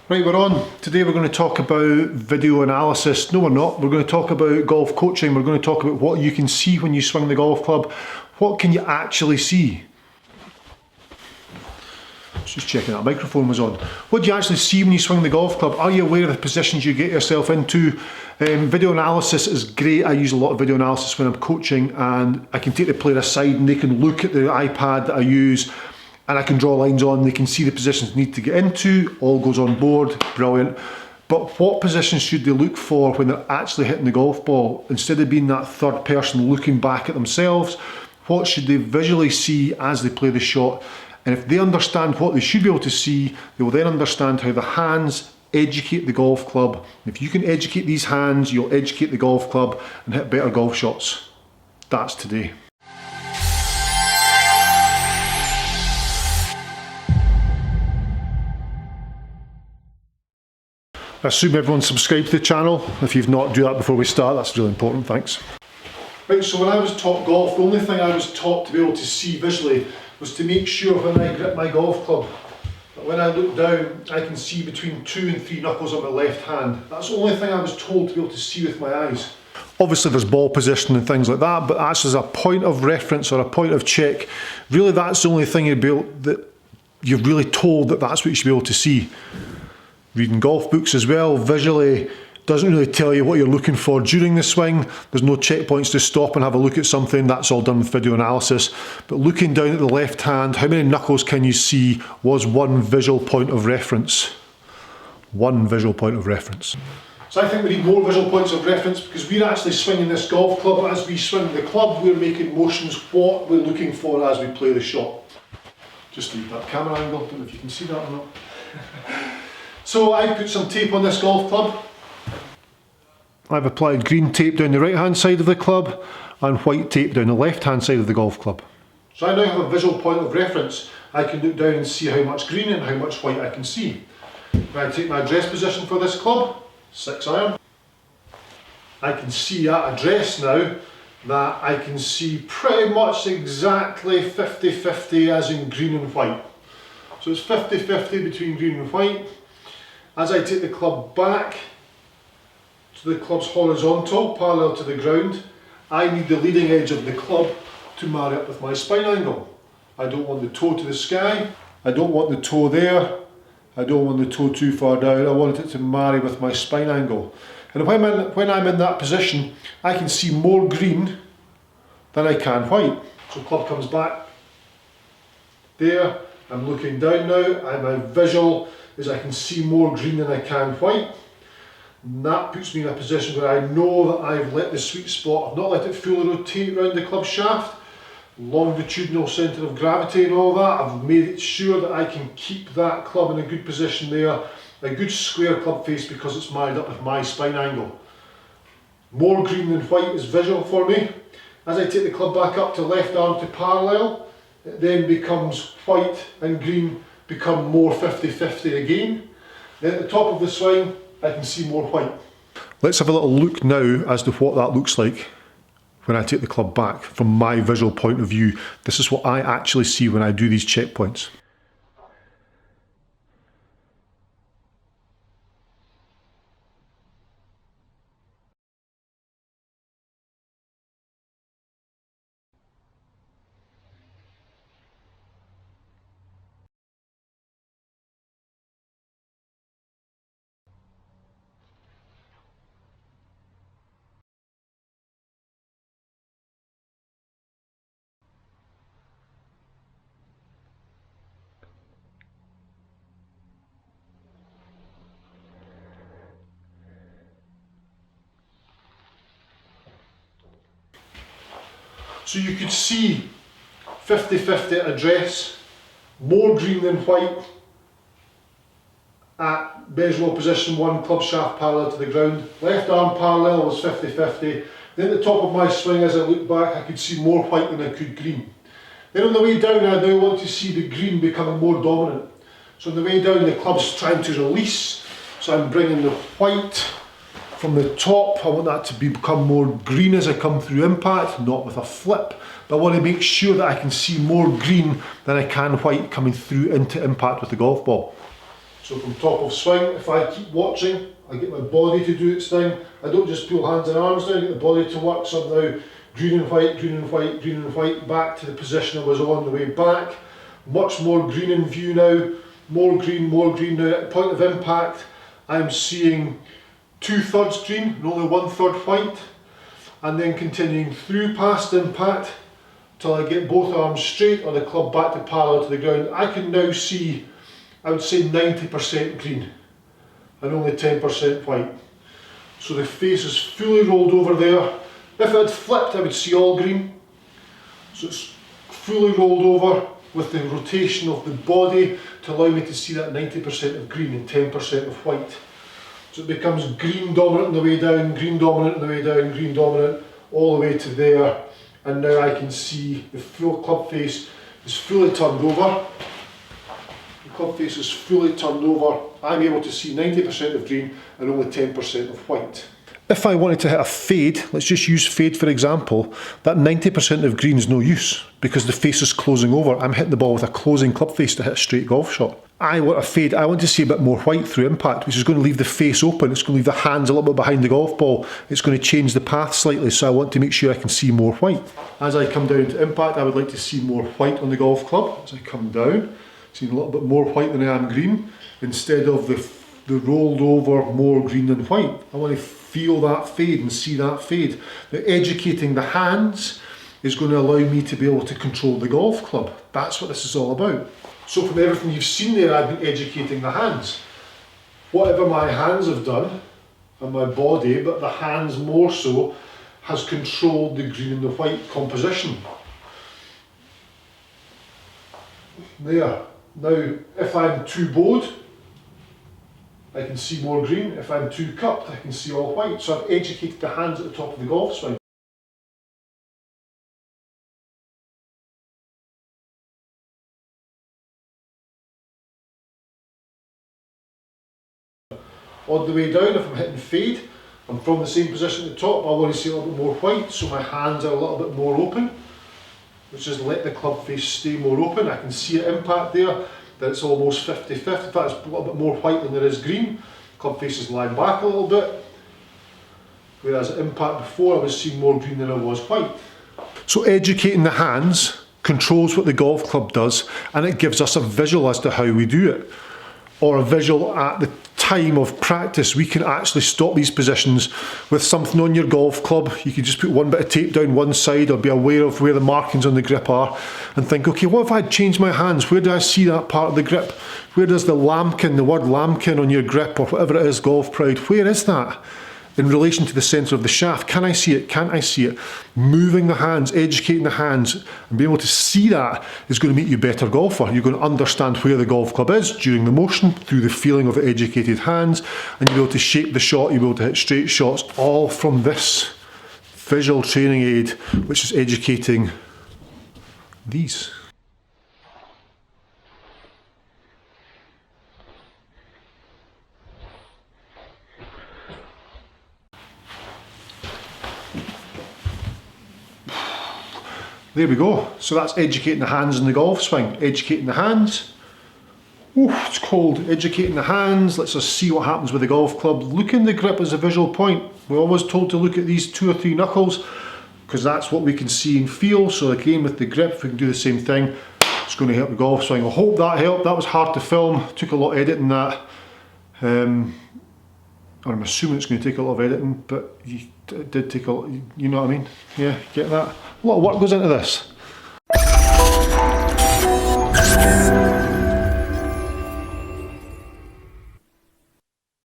Right, we're on. Today we're going to talk about video analysis. No, we're not. We're going to talk about golf coaching. We're going to talk about what you can see when you swing the golf club. What can you actually see? Just checking that microphone was on. What do you actually see when you swing the golf club? Are you aware of the positions you get yourself into? Video analysis is great. I use a lot of video analysis when I'm coaching, and I can take the player aside and they can look at the iPad that I use, and I can draw lines on, they can see the positions they need to get into, all goes on board, brilliant. But what positions should they look for when they're actually hitting the golf ball? Instead of being that third person looking back at themselves, what should they visually see as they play the shot? And if they understand what they should be able to see, they will then understand how the hands educate the golf club. If you can educate these hands, you'll educate the golf club and hit better golf shots. That's today. I assume everyone's subscribed to the channel. If you've not, do that before we start. That's really important, thanks. Right, so when I was taught golf, the only thing I was taught to be able to see visually was to make sure when I grip my golf club, that when I look down, I can see between 2 and 3 knuckles on my left hand. That's the only thing I was told to be able to see with my eyes. Obviously there's ball position and things like that, but that's as a point of reference or a point of check. Really that's the only thing that you're really told that that's what you should be able to see. Reading golf books as well, visually doesn't really tell you what you're looking for during the swing. There's no checkpoints to stop and have a look at something. That's all done with video analysis. But looking down at the left hand, how many knuckles can you see was one visual point of reference. One visual point of reference. So I think we need more visual points of reference because we're actually swinging this golf club. As we swing the club, we're making motions what we're looking for as we play the shot. Just leave that camera angle, don't know if you can see that or not. So I put some tape on this golf club. I've applied green tape down the right hand side of the club and white tape down the left hand side of the golf club. So I now have a visual point of reference. I can look down and see how much green and how much white I can see. When I take my address position for this club, 6 iron, I can see at address now that I can see pretty much exactly 50-50 as in green and white. So it's 50-50 between green and white. As I take the club back to the club's horizontal, parallel to the ground, I need the leading edge of the club to marry up with my spine angle. I don't want the toe to the sky, I don't want the toe there, I don't want the toe too far down, I want it to marry with my spine angle. And when I'm in that position, I can see more green than I can white. So club comes back there, I'm looking down now, and my visual is I can see more green than I can white. And that puts me in a position where I know that I've let the sweet spot, I've not let it fully rotate around the club shaft, longitudinal centre of gravity and all that. I've made it sure that I can keep that club in a good position there, a good square club face because it's married up with my spine angle. More green than white is visual for me. As I take the club back up to left arm to parallel, it then becomes white and green become more 50-50 again. Then at the top of the swing, I can see more white. Let's have a little look now as to what that looks like when I take the club back from my visual point of view. This is what I actually see when I do these checkpoints. So you could see 50-50 at address, more green than white at visual position 1, club shaft parallel to the ground. Left arm parallel was 50-50. Then at the top of my swing as I looked back I could see more white than I could green. Then on the way down I now want to see the green becoming more dominant. So on the way down the club's trying to release, so I'm bringing the white from the top. I want that to become more green as I come through impact, not with a flip, but I want to make sure that I can see more green than I can white coming through into impact with the golf ball. So from top of swing, if I keep watching, I get my body to do its thing. I don't just pull hands and arms down, I get the body to work. So I'm now green and white, green and white, green and white, back to the position I was on the way back. Much more green in view now, more green now. At the point of impact, I'm seeing 2/3 green and only 1/3 white. And then continuing through past impact, till I get both arms straight or the club back to parallel to the ground. I can now see, I would say 90% green and only 10% white. So the face is fully rolled over there. If it had flipped, I would see all green. So it's fully rolled over with the rotation of the body to allow me to see that 90% of green and 10% of white. So it becomes green dominant on the way down, green dominant on the way down, green dominant all the way to there. And now I can see the full club face is fully turned over. The club face is fully turned over. I'm able to see 90% of green and only 10% of white. If I wanted to hit a fade, let's just use fade for example, that 90% of green is no use because the face is closing over. I'm hitting the ball with a closing club face to hit a straight golf shot. I want a fade, I want to see a bit more white through impact, which is going to leave the face open, it's going to leave the hands a little bit behind the golf ball, it's going to change the path slightly, so I want to make sure I can see more white. As I come down to impact, I would like to see more white on the golf club. As I come down, seeing a little bit more white than I am green, instead of the rolled over more green than white. I want to feel that fade and see that fade. Now, educating the hands is going to allow me to be able to control the golf club. That's what this is all about. So from everything you've seen there, I've been educating the hands. Whatever my hands have done, and my body, but the hands more so, has controlled the green and the white composition. There. Now, if I'm too bowed, I can see more green. If I'm too cupped, I can see all white. So I've educated the hands at the top of the golf swing. On the way down, if I'm hitting fade, I'm from the same position at the top, I want to see a little bit more white, so my hands are a little bit more open, which is let the club face stay more open. I can see at impact there that it's almost 50-50, in fact it's a little bit more white than there is green. Club face is lying back a little bit, whereas at impact before I was seeing more green than I was white. So educating the hands controls what the golf club does, and it gives us a visual as to how we do it, or a visual at the time of practice. We can actually stop these positions with something on your golf club. You can just put one bit of tape down one side or be aware of where the markings on the grip are and think, okay, what if I change my hands? Where do I see that part of the grip? Where does the lambkin, the word lambkin on your grip or whatever it is, golf pride, where is that in relation to the centre of the shaft? Can I see it? Can't I see it? Moving the hands, educating the hands, and being able to see that is going to make you a better golfer. You're going to understand where the golf club is during the motion through the feeling of the educated hands, and you'll be able to shape the shot, you'll be able to hit straight shots, all from this visual training aid, which is educating these. There we go. So that's educating the hands in the golf swing. Educating the hands. Ooh, it's cold. Educating the hands. Let's just see what happens with the golf club. Look in the grip as a visual point. We're always told to look at these 2 or 3 knuckles because that's what we can see and feel. So again, with the grip, we can do the same thing. It's going to help the golf swing. I hope that helped. That was hard to film. Took a lot of editing that. I'm assuming it's going to take a lot of editing, but it did take a lot, you know what I mean? Yeah, get that? A lot of work goes into this.